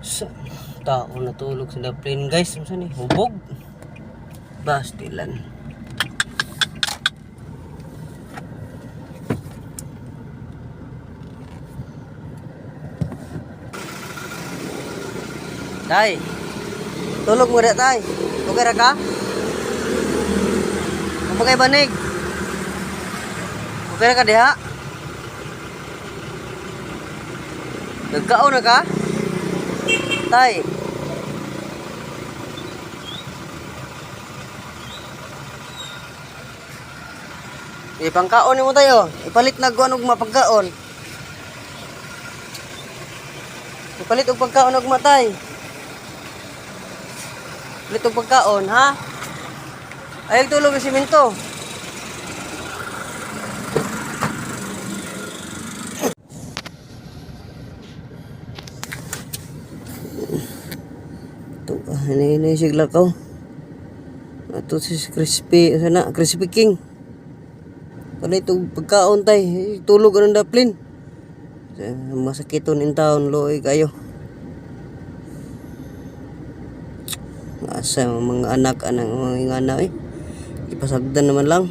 Sa tao natulog sa daplin guys. Ano ni? Hubog. Bastilan. Tay. Tulog mo rin tay. Okay ra ka? Ano kay banig? Okay ra ka diha? Nagkaon na ka? Tay. Ipangkaon ni mo tayo. Ipalit na kuan og mapagkaon. Ipalit og pagkaon og matay. Palit og pagkaon, ha? Ay tulog sa simento. Ini sigla ko. Ato si crispy, sana crispy king. Palit og pagkaon tay, tulog ang daplin. Masakiton in town loy kayo. Asa mga anak anang mga ingana ipasagdan naman lang.